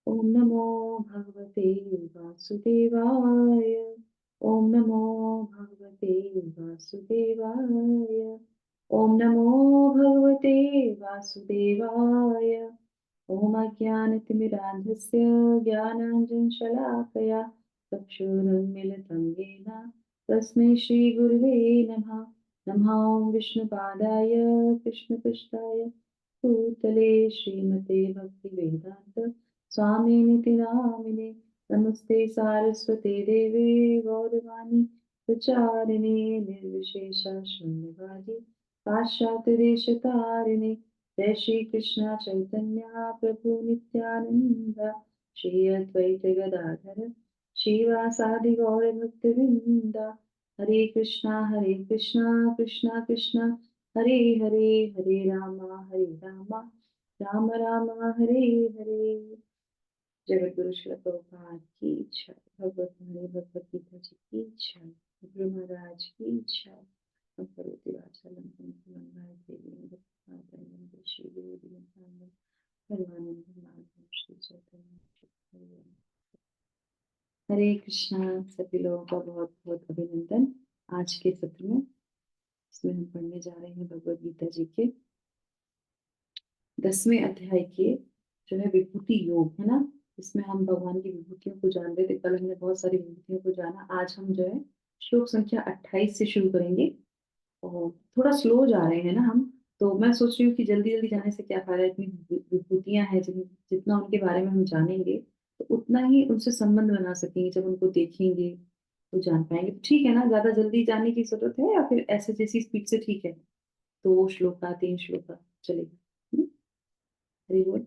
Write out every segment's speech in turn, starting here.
ओम नमो भगवते वासुदेवाय। ओम नमो भगवते वासुदेवाय। ओम नमो भगवते वासुदेवाय। ओम अज्ञानतिमिरान्धस्य ज्ञानाञ्जनशलाकया चक्षुरुन्मीलितं येन तस्मै श्रीगुरुवे नमः। नमः ॐ विष्णुपादाय कृष्णपृष्ठाय भूतले श्रीमते भक्तिवेदान्त स्वामिनिति नामिने। नमस्ते सारस्वते देवे गौरवाणी प्रचारिणे निर्विशेष शून्यवादी पाश्चात्यदेशतारिणे। जय श्री कृष्ण चैतन्य प्रभु नित्यानंद श्री अद्वैत गदाधर श्रीवासादि गौर भक्तवृंद। हरे कृष्णा कृष्णा कृष्णा हरे हरे, हरे रामा राम राम हरे हरे। जगत गुरु श्री प्रभुपाद की इच्छा, भगवत हरे भगवत गीता जी की इच्छा, गुरु महाराज की इच्छा। करोति वाचालं पंकजं देवी भक्तमाद्यं श्री गुरु दिव्यं परमानंद माधव श्री चैतन्य। हरे कृष्णा। सभी लोगों का बहुत बहुत अभिनंदन। आज के सत्र में इसमें हम पढ़ने जा रहे हैं भगवत गीता जी के 10वें अध्याय के जो है विभूति योग, है ना। इसमें हम भगवान की विभूतियों को जान रहे थे। कल हमने बहुत सारी विभूतियों को जाना। आज हम जो है श्लोक संख्या 28 से शुरू करेंगे और थोड़ा स्लो जा रहे हैं ना हम। तो मैं सोच रही हूँ कि जल्दी जल्दी जाने से क्या फायदा। इतनी विभूतियां हैं, जितना उनके बारे में हम जानेंगे तो उतना ही उनसे संबंध बना सकेंगे। जब उनको देखेंगे तो जान पाएंगे। तो ठीक है ना, ज्यादा जल्दी जाने की जरूरत है या फिर ऐसे जैसी स्पीड से ठीक है। 2 श्लोक का 3 श्लोक का चलेगा। हरि बोल।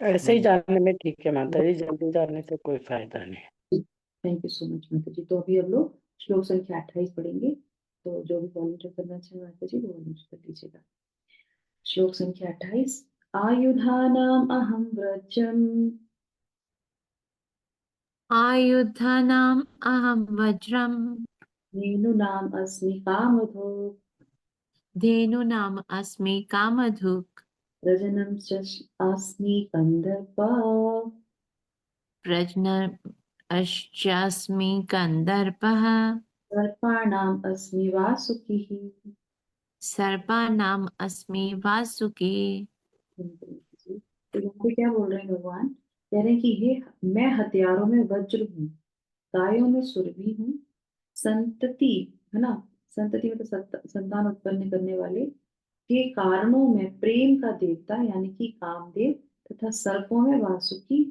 ऐसे ही जाने में ठीक है माता जी, जल्दी जाने से कोई फायदा नहीं। थैंक यू सो मच माता जी। तो अभी हम लोग श्लोक संख्या 28 पढ़ेंगे। तो जो भी वॉलंटियर करना चाहे माता जी वो वॉलंटियर कर लीजिएगा। श्लोक संख्या 28। आयुधानाम अहम वज्रम आयुधानाम् अहं वज्रं धेनूनाम अस्मि कामधो धेनूनाम् अस्मि कामधुक् प्रजनम च अस्मि कंदर्प प्रजनश्चास्मि कन्दर्पः सर्पाणाम अस्मि वासुकिः। सर्पाणाम् अस्मि वासुकी। तो यहाँ पे क्या बोल रहे हैं भगवान। कह रहे हैं कि ये मैं हथियारों में वज्र हूँ, गायों में सुरभि हूँ, संतति, है ना। संतति मतलब संतान उत्पन्न करने वाले के कारणों में प्रेम का देवता यानी कि कामदेव, तथा सर्पों में वासुकी।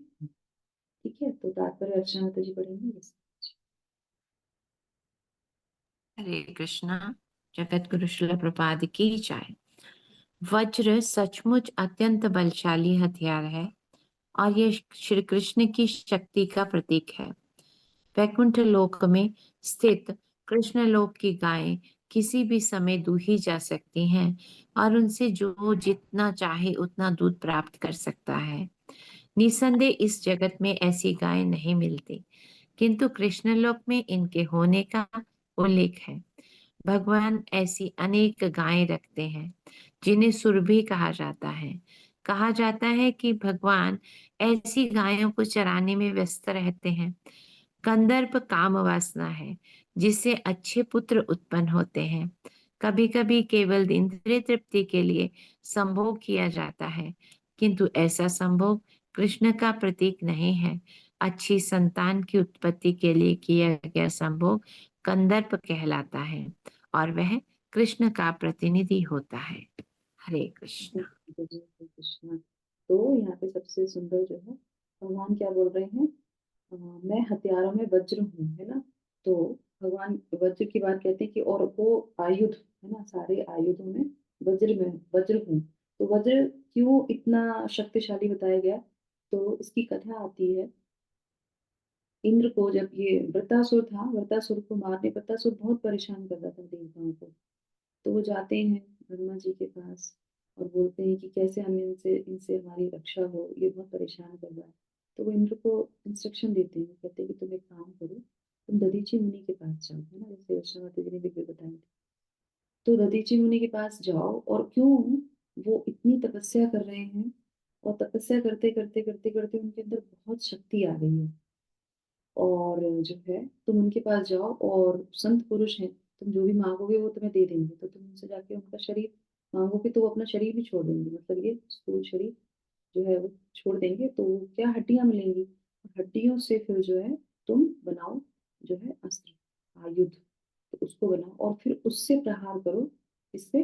ठीक है, तो तात्पर्य अर्चना माता जी पढ़ेंगे। हरे कृष्णा। जगत गुरु श्रील प्रभुपाद की जय। वज्र सचमुच अत्यंत बलशाली हथियार है और ये श्री कृष्ण की शक्ति का प्रतीक है। वैकुंठ लोक में स्थित कृष्ण लोक की गायें किसी भी समय दूही जा सकती हैं और उनसे जो जितना चाहे उतना दूध प्राप्त कर सकता है। निसंदेह इस जगत में ऐसी गायें नहीं मिलती, किंतु कृष्ण लोक में इनके होने का उल्लेख है। भगवान ऐसी अनेक गायें रखते हैं जिन्हें सुरभि कहा जाता है। कहा जाता है कि भगवान ऐसी गायों को चराने में व्यस्त रहते हैं। कंदर्प काम वासना है जिससे अच्छे पुत्र उत्पन्न होते हैं। कभी कभी केवल इंद्रिय तृप्ति के लिए संभोग किया जाता है, किंतु ऐसा संभोग कृष्ण का प्रतीक नहीं है। अच्छी संतान की उत्पत्ति के लिए किया गया संभोग कंदर्प कहलाता है और वह कृष्ण का प्रतिनिधि होता है। हरे कृष्ण। कृष्ण। तो यहाँ पे सबसे सुंदर जो है भगवान क्या बोल रहे हैं। मैं हथियारों में वज्र हूँ, है ना। तो भगवान वज्र की बात कहते हैं कि और वो आयुध, है ना, सारे आयुधों में वज्र हूँ। तो वज्र क्यों इतना शक्तिशाली बताया गया। तो इसकी कथा आती है। इंद्र को जब ये वृत्तासुर था, वृत्तासुर को मारने, वृत्तासुर बहुत परेशान कर रहा था देवताओं को। तो वो जाते हैं ब्रह्मा जी के पास और बोलते हैं कि कैसे हम इनसे इनसे हमारी रक्षा हो, ये बहुत परेशान कर रहा है। तो वो इंद्र को इंस्ट्रक्शन देते हैं, कहते हैं कि तुम एक काम करो, तुम दधीची मुनि के पास जाओ, है ना, जैसे अर्चना माता जी ने भी बताया था। तो दधीची मुनि के पास जाओ और क्यों वो इतनी तपस्या कर रहे हैं और तपस्या करते करते करते करते उनके अंदर बहुत शक्ति आ गई है। और जो है तुम उनके पास जाओ और संत पुरुष हैं, तुम जो भी मांगोगे वो तुम्हें दे देंगे। तो तुम उनसे जाके उनका शरीर मांगोगे तो वो अपना शरीर भी छोड़ देंगे, मतलब ये स्थूल शरीर जो है वो छोड़ देंगे। तो वो क्या हड्डियां मिलेंगी, हड्डियों से फिर जो है तुम बनाओ जो है अस्त्र, आयुध, तो उसको बनाओ और फिर उससे प्रहार करो, इससे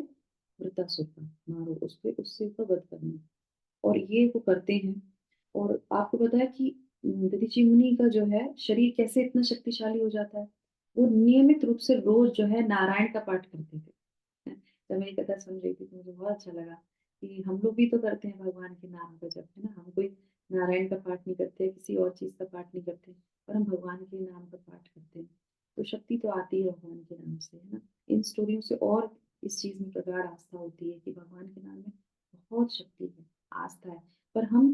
वृत्तासुर का मारो, उससे उससे उसका वध करना। और ये वो करते हैं। और आपको पता है कि दधीचि मुनि का जो है शरीर कैसे इतना शक्तिशाली हो जाता है, वो नियमित रूप से रोज जो है नारायण का पाठ करते थे। हैं। जब मैं ये कथा सुन रही थी तो मुझे बहुत अच्छा लगा कि हम लोग भी तो करते हैं भगवान के नाम का जप, है ना। हम कोई नारायण का पाठ नहीं करते, किसी और चीज का पाठ नहीं करते, पर हम भगवान के नाम का पाठ करते हैं। तो शक्ति तो आती है भगवान के नाम से, है ना। इन स्टोरियों से और इस चीज में प्रगाढ़ आस्था होती है कि भगवान के नाम में बहुत शक्ति है, आस्था है। पर हम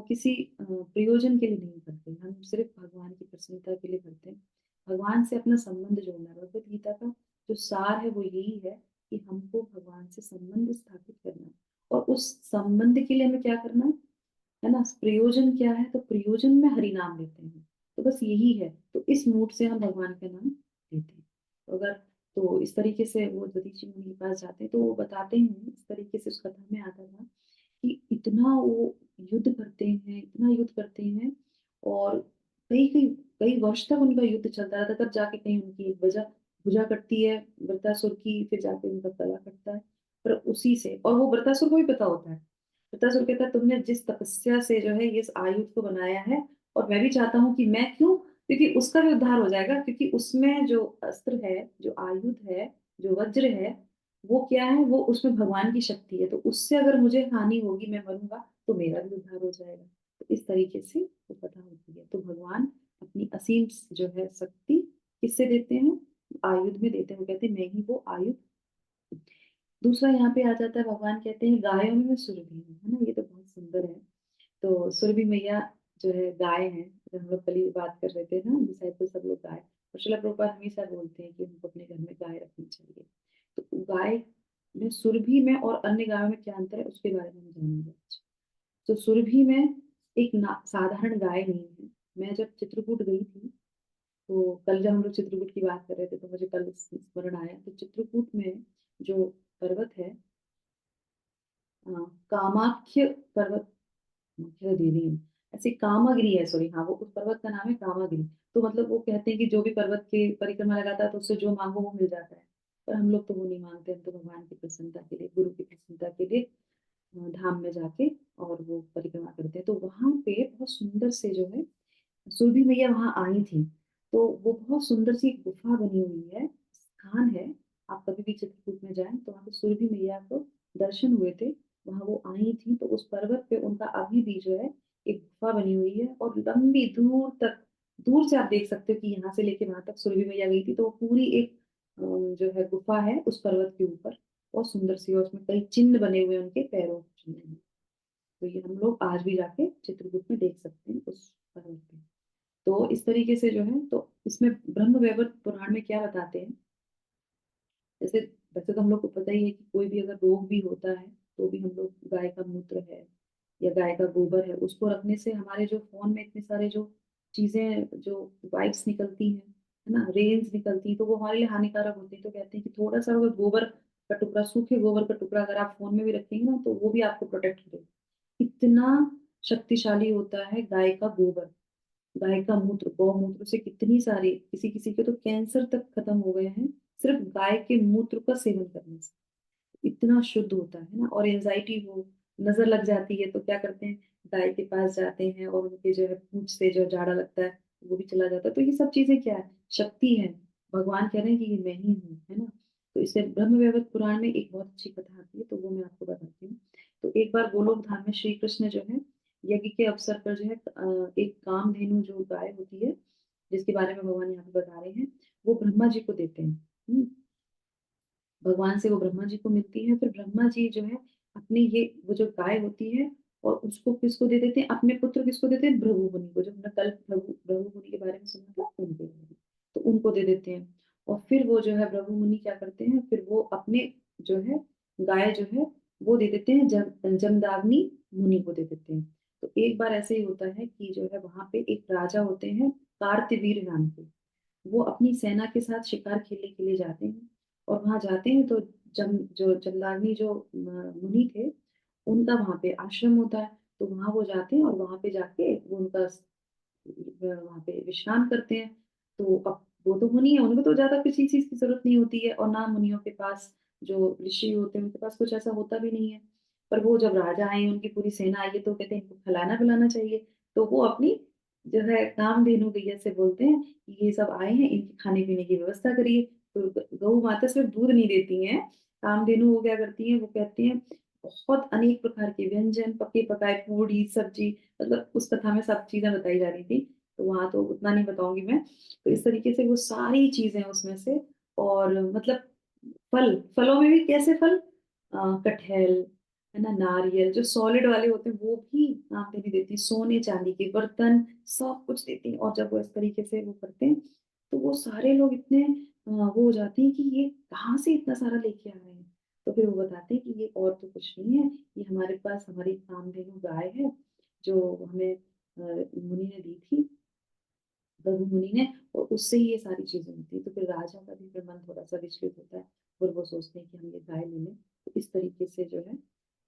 किसी प्रयोजन के लिए नहीं करते, हम सिर्फ भगवान की प्रसन्नता के लिए करते हैं। भगवान से अपना संबंध जोड़ना, भगवत गीता का जो सार है वो यही है कि हमको भगवान से संबंध स्थापित करना है। और उस संबंध के लिए हमें क्या करना है ना। प्रयोजन क्या है, तो प्रयोजन में हरि नाम लेते हैं, तो बस यही है। तो इस मूड से हम भगवान का नाम लेते हैं। तो अगर तो इस तरीके से वो दधीचि मुनि के पास जाते हैं तो वो बताते हैं, इस तरीके से उस कथा में आता था कि इतना वो युद्ध करते हैं, इतना युद्ध करते हैं। और कई कई कई वर्ष तक उनका युद्ध चलता रहता है, तब जाके कहीं उनकी एक भुजा भुजा कटती है वृत्तासुर की, फिर जाके उनका गला कटता है। पर उसी से, और वो वृत्तासुर को भी पता होता है। वृत्तासुर कहता है तुमने जिस तपस्या से जो है ये इस आयुध को बनाया है, और मैं भी चाहता हूँ कि मैं क्यों, क्योंकि उसका भी उद्धार हो जाएगा, क्योंकि उसमें जो अस्त्र है, जो आयुध है, जो वज्र है, वो क्या है, वो उसमें भगवान की शक्ति है। तो उससे अगर मुझे हानि होगी, मैं मरूंगा, तो मेरा भी उद्धार हो जाएगा। तो इस तरीके से वो कथा होती है। तो भगवान अपनी असीम जो है शक्ति किससे देते हैं, आयुध में देते हैं। वो कहते हैं मैं ही वो आयुध। दूसरा यहाँ पे आ जाता है, भगवान कहते हैं गायों में मैं सुरभि हूँ, है ना। ये तो बहुत सुंदर है। तो सुरभि मैया जो है गाय है, जब हम लोग कल ही बात कर रहे थे ना, डिसाइपल सब लोग गाय। और श्रील प्रभुपाद हमेशा बोलते हैं कि हमको अपने घर में गाय रखनी चाहिए। तो गाय में, सुरभि में और अन्य गायों में क्या अंतर है उसके बारे में हम जानेंगे। तो सुरभि में एक साधारण गाय नहीं है। मैं जब चित्रकूट गई थी, तो कल जब हम लोग चित्रकूट की बात कर रहे थे तो मुझे कल स्मरण आया। तो चित्रकूट में जो पर्वत है, अ, कामाख्य पर्वत, कामाख्या देवी है, ऐसे कामागिरी है, सॉरी हाँ, वो उस पर्वत का नाम है कामागिरी। तो मतलब वो कहते हैं कि जो भी पर्वत की परिक्रमा लगाता है तो उससे जो मांगो वो मिल जाता है। पर हम लोग तो वो नहीं मांगते, हम तो भगवान की प्रसन्नता के लिए, गुरु की प्रसन्नता के लिए धाम में जाके और वो परिक्रमा करते हैं। तो वहां पे बहुत सुंदर से जो है सुरभि मैया वहां आई थी। तो वो बहुत सुंदर सी एक गुफा बनी हुई है, स्थान है। आप कभी भी चित्रकूट में जाएं तो वहां पे सुरभि मैया को दर्शन हुए थे, वहां वो आई थी। तो उस पर्वत पे उनका अभी भी जो है एक गुफा बनी हुई है, और लंबी दूर तक, दूर से आप देख सकते हो कि यहाँ से लेके वहां तक सुरभि मैया गई थी। तो वो पूरी एक जो है गुफा है उस पर्वत के ऊपर, बहुत सुंदर सी, और उसमें कई चिन्ह बने हुए हैं उनके पैरों के चिन्ह हैं। तो ये हम लोग आज भी जाके चित्रकूट में देख सकते हैं उस पर्वत पे। तो इस तरीके से जो है, तो इसमें ब्रह्म वैवर्त पुराण में क्या बताते हैं, जैसे वैसे तो हम लोग को पता ही है कि कोई भी अगर रोग भी होता है तो भी हम लोग गाय का मूत्र है या गाय का गोबर है, उसको रखने से हमारे जो फोन में इतने सारे जो चीजें, जो वाइब्स निकलती हैं, है ना, रेन्स निकलती हैं, तो वो हमारे लिए हानिकारक होती है। तो कहते हैं कि थोड़ा सा अगर गोबर का टुकड़ा, सूखे गोबर का टुकड़ा अगर आप फोन में भी रखेंगे ना, तो वो भी आपको प्रोटेक्ट करेगा। इतना शक्तिशाली होता है गाय का गोबर, गाय का मूत्र, गौमूत्र से कितनी सारी, किसी किसी के तो कैंसर तक खत्म हो गए हैं सिर्फ गाय के मूत्र का सेवन करने से। इतना शुद्ध होता है ना। और एंजाइटी हो, नजर लग जाती है, तो क्या करते हैं, गाय के पास जाते हैं और उनके जो है पूंछ से जो झाड़ा लगता है वो भी चला जाता है। तो ये सब चीजें क्या है, शक्ति है। भगवान कह रहे हैं कि ये मैं ही हूँ, है ना। तो इससे ब्रह्म वैवर्त पुराण में एक बहुत अच्छी कथा आती है, तो वो मैं आपको बताती हूँ। तो एक बार गोलोक धाम में श्री कृष्ण जो है यज्ञ के अवसर पर जो है एक कामधेनु जो गाय होती है, जिसके बारे में भगवान यहाँ पे बता रहे हैं, वो ब्रह्मा जी को देते हैं। भगवान से वो ब्रह्मा जी को मिलती है। फिर ब्रह्मा जी जो है अपनी ये वो जो गाय होती है, और उसको किसको दे देते हैं, अपने पुत्र किसको देते हैं, भृगु मुनि को, जो हमने कल भृगु मुनि के बारे में सुना था उनके बारे में। तो उनको दे देते हैं। और फिर वो जो है भृगु मुनि क्या करते हैं, फिर वो अपने जो है गाय जो है वो दे देते हैं जमदाग्नि मुनि को दे देते हैं। तो एक बार ऐसे ही होता है कि जो है वहाँ पे एक राजा होते हैं कार्तवीर नाम के, वो अपनी सेना के साथ शिकार खेलने के लिए जाते हैं और वहाँ जाते हैं तो जो जमदग्नि जो मुनि थे, उनका वहाँ पे आश्रम होता है, तो वहाँ वो जाते हैं और वहाँ पे जाके वो उनका वहाँ पे विश्राम करते हैं। तो अब वो तो मुनि है, उनको तो ज़्यादा किसी चीज़ की ज़रूरत नहीं होती है और ना मुनियों के पास जो ऋषि होते हैं, उनके पास कुछ ऐसा होता भी नहीं है। पर वो जब राजा आए, उनकी पूरी सेना आई है, तो कहते हैं इनको खिलाना-पिलाना चाहिए। तो वो अपनी जो है कामधेनु गैया से बोलते हैं कि ये सब आए हैं, इनके खाने-पीने की व्यवस्था करिए। तो गऊ माता सिर्फ़ दूध नहीं देती हैं, कामधेनु वो क्या करती हैं, वो कहती हैं बहुत अनेक प्रकार के व्यंजन, पके-पकाए पूड़ी, सब्ज़ी, मतलब उस कथा में सब चीज़ें बताई जा रही थी, तो वहाँ तो उतना नहीं बताऊँगी मैं। तो इस तरीके से वो सारी चीज़ें उसमें से और मतलब फलों में भी कैसे फल? कटहल, है ना? नारियल जो सॉलिड वाले होते हैं वो भी आँटें भी देती हैं, सोने-चांदी के बर्तन, सब कुछ देती हैं और जब वो इस तरीके से वो करते हैं, तो वो सारे लोग इतने वो हो जाते हैं कि ये कहाँ से इतना सारा लेके आ रहे हैं? तो फिर वो बताते हैं कि ये और तो कुछ नहीं है, ये हमारे पास हमारी कामधेनु गाय है, जो हमें मुनि ने दी थी, भृगु मुनि ने और उससे ही ये सारी चीज़ें होती हैं। तो फिर राजा का भी फिर मन थोड़ा-सा विचलित होता है और वो सोचते हैं कि हम ये गाय ले लें। तो इस तरीके से जो है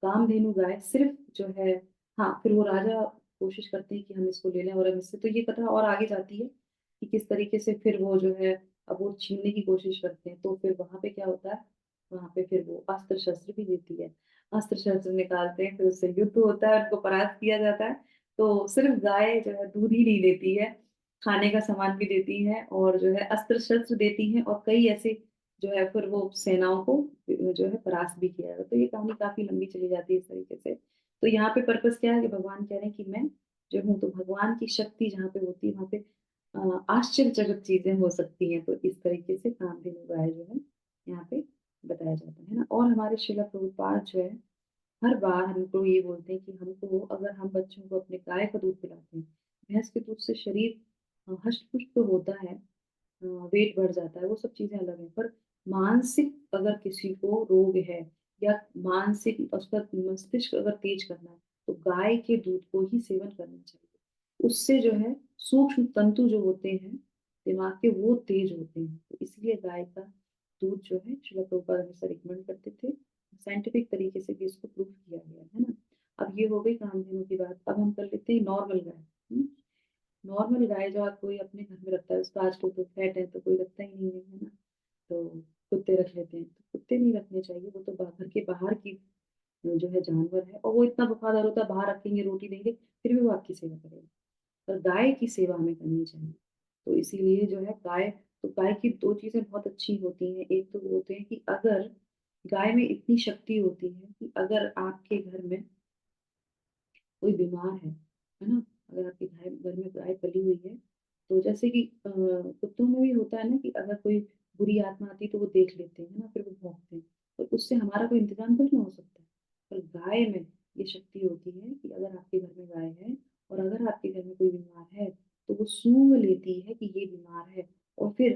कामधेनु गाय सिर्फ़ जो है हाँ, फिर वो राजा कोशिश करते हैं कि हम इसको ले लें और हम इससे तो ये कथा और आगे जाती है कि किस तरीके से फिर वो जो है अब वो छीनने की कोशिश करते हैं। तो फिर वहाँ पे क्या होता है, वहाँ पे फिर वो अस्त्र-शस्त्र भी देती है। अस्त्र-शस्त्र निकालते हैं, फिर उससे युद्ध होता है, उनको परास्त किया जाता है। तो सिर्फ़ गाय जो है दूध ही नहीं देती है, खाने का सामान भी देती हैं और जो है अस्त्र-शस्त्र देती हैं और कई ऐसे जो है फिर वो सेनाओं को जो है परास्त भी किया है। तो ये कहानी काफ़ी लंबी चली जाती है इस तरीके से। तो यहाँ पे पर्पस क्या है कि भगवान कह रहे हैं कि मैं जो हूँ तो भगवान की शक्ति जहाँ पे होती है वहाँ पे आश्चर्यजनक चीज़ें हो सकती हैं। तो इस तरीके से कामधेनु गाय जो है यहाँ पे बताया जाता है ना। और हमारे श्रील प्रभुपाद जो है हर बार हमको ये बोलते हैं कि हमको अगर हम बच्चों को अपने गाय का दूध पिलाते हैं, भैंस के दूध से शरीर हष्ट-पुष्ट तो होता है, वेट बढ़ जाता है, वो सब चीज़ें अलग हैं। पर मानसिक अगर किसी को रोग है या मानसिक उसका मस्तिष्क अगर तेज करना है, तो गाय के दूध को ही सेवन करना चाहिए। उससे जो है सूक्ष्म तंतु जो होते हैं, दिमाग के वो तेज होते हैं। तो इसलिए गाय का दूध जो है श्रील प्रभुपाद हमेशा रिकमेंड करते थे। साइंटिफिक तरीके से भी इसको प्रूव किया गया है ना। अब ये हो गई कामधेनु की बात, अब हम कर लेते हैं नॉर्मल गाय। नॉर्मल गाय जो कोई अपने घर में रखता है, उसका आजकल तो फैट है तो कोई रखता ही नहीं है ना, तो कुत्ते रख लेते हैं। तो कुत्ते नहीं रखने चाहिए, वो तो घर के बाहर की जो है जानवर है और वो इतना वफादार होता है, बाहर रखेंगे, रोटी देंगे, फिर भी वो आपकी सेवा करेगा। पर गाय की सेवा हमें करनी चाहिए। तो इसीलिए जो है गाय की 2 चीज़ें बहुत अच्छी होती हैं। एक तो वो होते हैं कि अगर गाय में इतनी शक्ति होती है कि अगर आपके घर में कोई बीमार है ना? अगर आपके घर में गाय पली हुई है, तो जैसे कि कुत्तों में भी होता है ना कि अगर कोई बुरी आत्मा आती है तो वो देख लेते हैं ना, फिर वो भौंकते हैं। तो उससे हमारा कोई इंतज़ाम थोड़ी ना हो सकता है। पर गाय में ये शक्ति होती है कि अगर आपके घर में गाय है और अगर आपके घर में कोई बीमार है, तो वो सूँघ लेती है कि ये बीमार है और फिर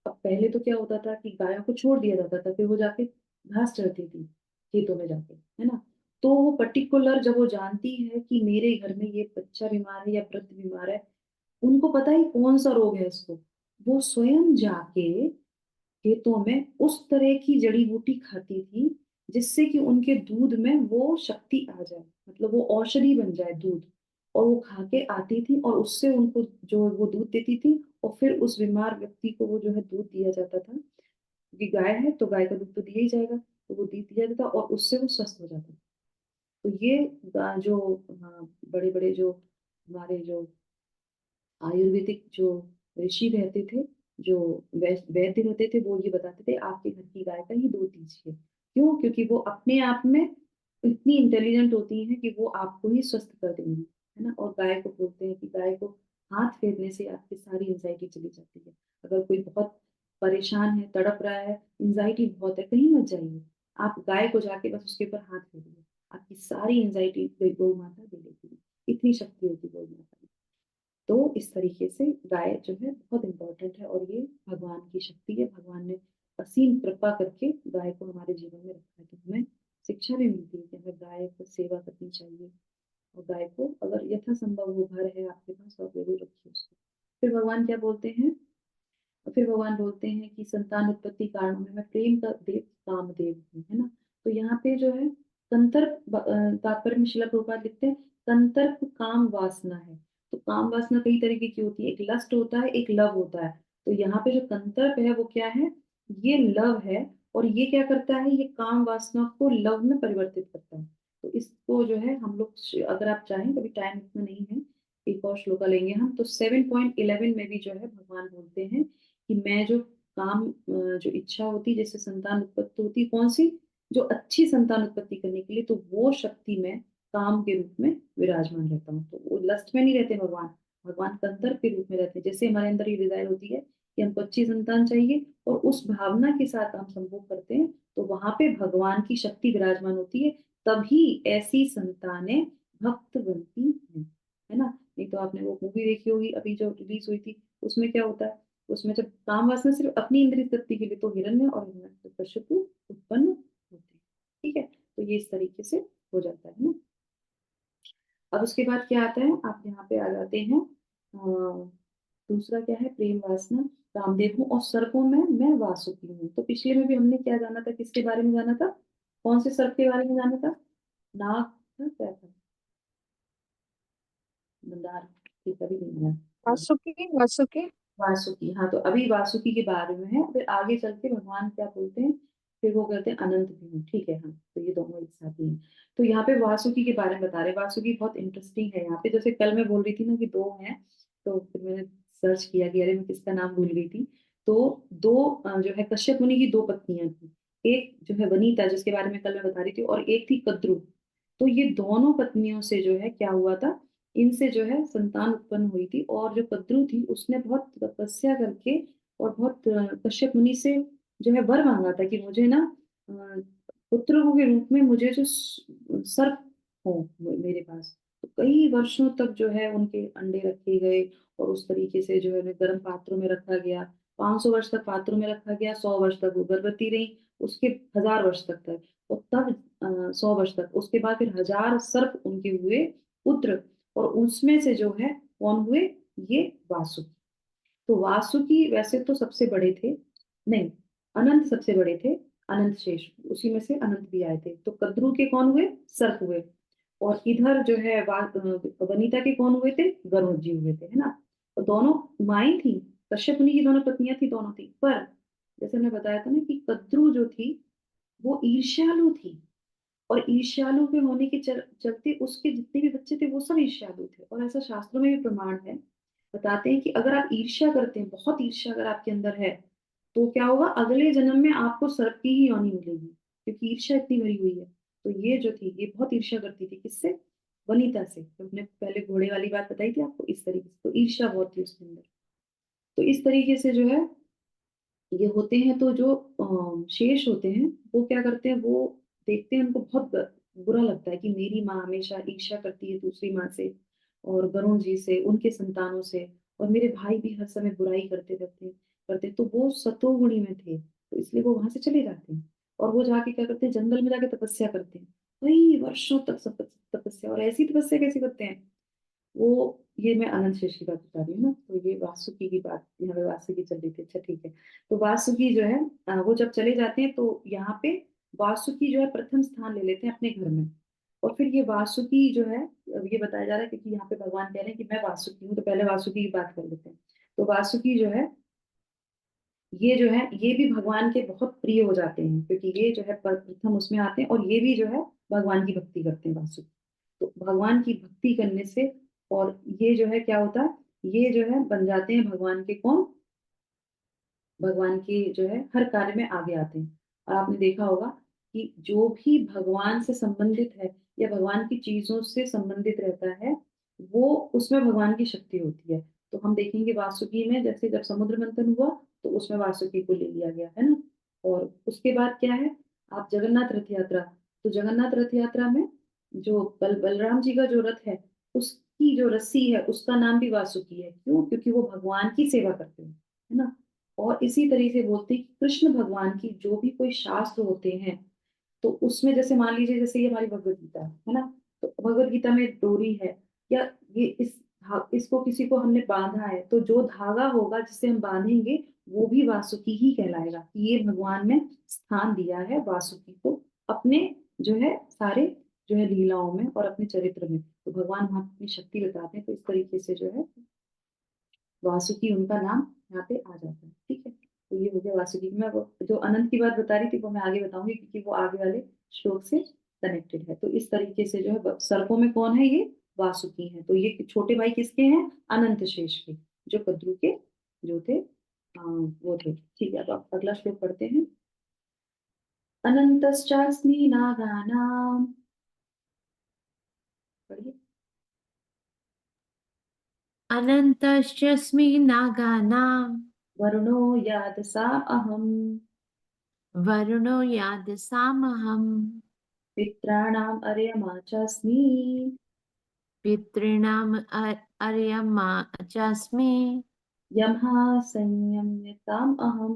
अब पहले तो क्या होता था कि गायों को छोड़ दिया जाता था, फिर वो जाके घास चरती थी, खेतों में जाके, है ना? तो वो पर्टिकुलर जब वो जानती है कि मेरे घर में ये बच्चा बीमार है या वृद्ध बीमार है, उनको पता है कौन-सा रोग है इसको। वो स्वयं जाके खेतों में उस तरह की जड़ी-बूटी खाती थी, जिससे कि उनके दूध में वो शक्ति आ जाए, मतलब वो औषधि बन जाए दूध। और वो खा के आती थी और उससे उनको जो वो दूध देती थी और फिर उस बीमार व्यक्ति को वो जो है दूध दिया जाता था। क्योंकि गाय है, तो गाय का दूध तो दिया ही जाएगा, तो वो दूध दिया जाता और उससे वो स्वस्थ हो जाता। तो ये जो बड़े-बड़े जो हमारे जो आयुर्वेदिक जो ऋषि रहते थे, जो वैद्य होते थे, वो ये बताते थे आपके घर की गाय का ही दूध दीजिए। क्यों? क्योंकि वो अपने आप में इतनी इंटेलिजेंट होती हैं कि वो आपको ही स्वस्थ कर देंगी, है ना? और गाय को बोलते हैं कि गाय को हाथ फेरने से आपकी सारी एंग्ज़ायटी चली जाती है। अगर कोई बहुत परेशान है, तड़प रहा है, एंग्ज़ायटी बहुत है, कहीं मत जाइए। आप गाय को जाके बस उसके ऊपर हाथ फेरिए, आपकी सारी एंग्ज़ायटी गौ माता ले लेगी। इतनी शक्ति होती है गौ माता में। तो इस तरीके से गाय जो है बहुत इम्पोर्टेंट है और ये भगवान की शक्ति है। भगवान ने असीम कृपा करके गाय को हमारे जीवन में रखा है। तो हमें शिक्षा भी मिलती है कि हमें गाय को सेवा करनी चाहिए, और गाय को अगर यथासंभव वो घर है आपके पास तो आप जरूर रखिए उसको। फिर भगवान क्या बोलते हैं, फिर भगवान बोलते हैं कि संतान उत्पत्ति कारणों में मैं प्रेम का देव कामदेव हूँ, है ना। तो यहाँ पे जो है संतर्प तात्पर्य में शिला प्रभुपाद लिखते हैं संतर्प काम वासना है। तो काम वासना कई तरीके की होती है, एक लस्ट होता है, एक लव होता है। तो यहाँ पे जो कंतर्प है वो क्या है, ये लव है। और ये क्या करता है, ये काम वासना को लव में परिवर्तित करता है। तो इसको जो है हम लोग अगर आप चाहें, कभी टाइम इतना नहीं है, एक और श्लोका लेंगे हम, तो 7.11 में भी जो है भगवान बोलते हैं कि मैं जो काम जो इच्छा होती जैसे संतान उत्पत्ति होती कौन सी, जो अच्छी संतान उत्पत्ति करने के लिए, तो वो शक्ति में काम के रूप में विराजमान रहता हूँ। तो वो लस्ट में नहीं रहते भगवान, भगवान कंदर्प के रूप में रहते हैं। जैसे हमारे अंदर ये डिजायर होती है कि हमको अच्छी संतान चाहिए और उस भावना के साथ हम संभोग करते हैं, तो वहां पे भगवान की शक्ति विराजमान होती है, तभी ऐसी संतानें भक्त बनती हैं, है ना। नहीं तो आपने वो मूवी देखी होगी अभी जो रिलीज हुई थी, उसमें क्या होता है, उसमें जब काम वासना सिर्फ अपनी इंद्रिय तृप्ति के लिए, तो हिरण्य और हिरण्यकश्यप उत्पन्न होते हैं, ठीक है। तो ये इस तरीके से हो जाता है ना। अब उसके बाद क्या आता है, आप यहाँ पे आ जाते हैं दूसरा क्या है, प्रेम वासना कामदेव हूँ और सर्पों में मैं वासुकी हूँ। तो पिछले में भी हमने क्या जाना था, किसके बारे में जाना था, कौन से सर्प के बारे में जाना था, नाग था, क्या था, मंदार, ठीक है, अभी नहीं है। वासुकी वासुकी। वासुकी, हाँ। तो अभी वासुकी के बारे में है, फिर आगे चल के भगवान क्या बोलते हैं, फिर वो कहते हैं अनंत भी हूँ, ठीक है। हाँ, तो ये दोनों एक साथ ही हैं। तो यहाँ पे वासुकी के बारे में बता रहे, वासुकी बहुत इंटरेस्टिंग है यहाँ पे। जैसे कल मैं बोल रही थी ना कि दो हैं, तो फिर मैंने सर्च किया कि अरे मैं किसका नाम भूल गई थी। तो दो जो है कश्यप मुनि की दो पत्नियां थी, एक जो है वनीता जिसके बारे में कल मैं बता रही थी, और एक थी कद्रु। तो ये दोनों पत्नियों से जो है क्या हुआ था, इनसे जो है संतान उत्पन्न हुई थी। और जो कद्रु थी उसने बहुत तपस्या करके और बहुत कश्यप मुनि से जो है वर मांगा था कि मुझे ना अ, पुत्र के रूप में मुझे जो सर्प हो मेरे पास। तो कई वर्षों तक जो है उनके अंडे रखे गए और उस तरीके से जो है उन्हें गर्म पात्रों में रखा गया। 500 वर्ष तक पात्रों में रखा गया, 100 वर्ष तक वो गर्भवती रही, उसके 1000 वर्ष तक और तब 100 वर्ष तक, उसके बाद फिर 1000 सर्प उनके हुए पुत्र। और उसमें से जो है कौन हुए, ये वासुकी। तो वासुकी वैसे तो सबसे बड़े थे, नहीं, अनंत सबसे बड़े थे, अनंत शेष उसी में से अनंत भी आए थे। तो कद्रू के कौन हुए, सर्प हुए। और इधर जो है वनिता के कौन हुए थे, गरुड़ जी हुए थे, है ना। और दोनों माई थी, कश्यप मुनि की दोनों पत्नियां थी, दोनों थी। पर जैसे मैंने बताया था ना कि कद्रू जो थी वो ईर्ष्यालु थी, और ईर्ष्यालु के होने के चलते उसके जितने भी बच्चे थे वो सब ईर्ष्यालु थे। और ऐसा शास्त्रों में भी प्रमाण है, बताते हैं कि अगर आप ईर्ष्या करते हैं, बहुत ईर्ष्या अगर आपके अंदर है, तो क्या होगा, अगले जन्म में आपको सर्प की ही योनि मिलेगी, क्योंकि ईर्ष्या इतनी भरी हुई है। तो ये जो थी ये बहुत ईर्ष्या करती थी, किससे, वनिता से। तो हमने पहले घोड़े वाली बात बताई थी आपको, इस तरीके से तो ईर्ष्या बहुत थी उसके अंदर। तो इस तरीके से जो है ये होते हैं। तो जो शेष होते हैं वो क्या करते हैं, वो देखते हैं, उनको बहुत बुरा लगता है कि मेरी माँ हमेशा ईर्ष्या करती है दूसरी माँ से और वरुण जी से, उनके संतानों से, और मेरे भाई भी हर समय बुराई करते। तो वो सतोगुणी में थे, तो इसलिए वो वहां से चले जाते हैं और वो जाके क्या करते हैं, जंगल में जाके तपस्या करते हैं, कई वर्षों तक तपस्या। और ऐसी तपस्या कैसे करते हैं वो, ये मैं अनंत शेष की बात बता रही हूँ ना। तो ये वासुकी की बात यहाँ पे वासुकी चल रही थी, अच्छा ठीक है। तो वासुकी जो है वो जब चले जाते हैं तो यहाँ पे वासुकी जो है प्रथम स्थान ले लेते हैं अपने घर में। और फिर ये वासुकी जो है, अब ये बताया जा रहा है क्योंकि यहाँ पे भगवान कह रहे हैं कि मैं वासुकी हूँ, तो पहले वासुकी की बात कर लेते हैं। तो वासुकी जो है, ये जो है ये भी भगवान के बहुत प्रिय हो जाते हैं, क्योंकि ये जो है प्रथम उसमें आते हैं और ये भी जो है भगवान की भक्ति करते हैं वासुकी। तो भगवान की भक्ति करने से, और ये जो है क्या होता है, ये जो है बन जाते हैं भगवान के कौन, भगवान के जो है हर कार्य में आगे आते हैं। और आपने देखा होगा कि जो भी भगवान से संबंधित है या भगवान की चीजों से संबंधित रहता है, वो उसमें भगवान की शक्ति होती है। तो हम देखेंगे वासुकी में, जैसे जब समुद्र मंथन हुआ तो उसमें वासुकी को ले लिया गया, है ना। और उसके बाद क्या है, आप जगन्नाथ रथ यात्रा, तो जगन्नाथ रथ यात्रा में जो बलराम जी का जो रथ है, उसकी जो रस्सी है उसका नाम भी वासुकी है। क्यों, क्योंकि वो भगवान की सेवा करते हैं, है ना। और इसी तरीके से बोलते हैं कि कृष्ण भगवान की जो भी कोई शास्त्र होते हैं, तो उसमें जैसे मान लीजिए जैसे ये हमारी भगवत गीता है ना, तो भगवत गीता में डोरी है, या ये इसको किसी को हमने बांधा है, तो जो धागा होगा जिसे हम बांधेंगे वो भी वासुकी ही कहलाएगा, कि ये भगवान ने स्थान दिया है वासुकी को अपने जो है सारे जो है लीलाओं में और अपने चरित्र में। तो भगवान वहां अपनी शक्ति बताते हैं, तो इस तरीके से जो है वासुकी उनका नाम यहाँ पे आ जाता है। ठीक है, तो ये हो गया वासुकी। मैं वो जो अनंत की बात बता रही थी वो मैं आगे बताऊंगी, क्योंकि वो आगे वाले श्लोक से कनेक्टेड है। तो इस तरीके से जो है सर्पों में कौन है, ये वासुकी है। तो ये छोटे भाई किसके हैं, अनंत शेष के, जो कद्रू के जो थे वो थे। ठीक है, तो आप अगला श्लोक पढ़ते हैं। अनंतश्चास्मि नागानाम, पढ़िए। अनन्तश्चस्मि नागानां वरुणो यादसा अहम, वरुणो यादसामहं पित्राणाम अर्यमा चास्मि, पितॄणाम् अर्यमा चास्मि यमः संयम्यताम अहम।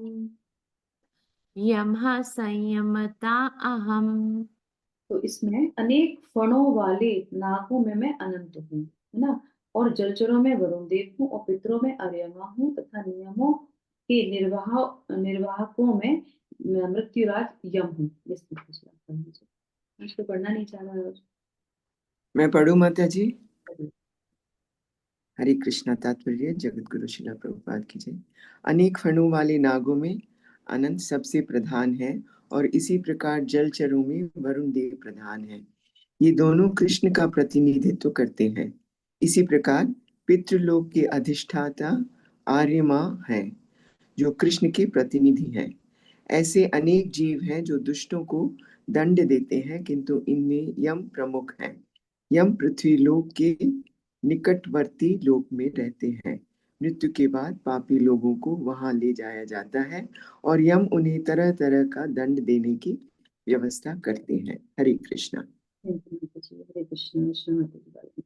यमः संयमता अहम्। तो इसमें अनेक फणों वाले नागों में मैं अनंत हूँ, है ना। और जलचरों में वरुण देव हूँ, और पितरों में अर्यमा हूँ, तथा नियमों के निर्वाहकों में मैं मृत्युराज यम हूँ। मुझको पढ़ना नहीं चाह रहा है। मैं पढ़ूं माता जी? हरे कृष्णा। तात्पर्य जगत गुरु शिला प्रभुपाद की जय। अनेक फणों वाले नागों में अनंत सबसे प्रधान है, और इसी प्रकार जलचरों में वरुण देव प्रधान है। ये दोनों कृष्ण का प्रतिनिधित्व करते हैं। इसी प्रकार पितृलोक के अधिष्ठाता आर्यमा है, जो कृष्ण के प्रतिनिधि हैं। ऐसे अनेक जीव हैं जो दुष्टों को दंड देते हैं, किंतु इनमें यम प्रमुख है। यम पृथ्वी लोक के निकटवर्ती लोक में रहते हैं। मृत्यु के बाद पापी लोगों को वहां ले जाया जाता है, और यम उन्हें तरह तरह का दंड देने की व्यवस्था करते हैं। हरे कृष्णा। हरे कृष्ण कृष्ण माता की बात।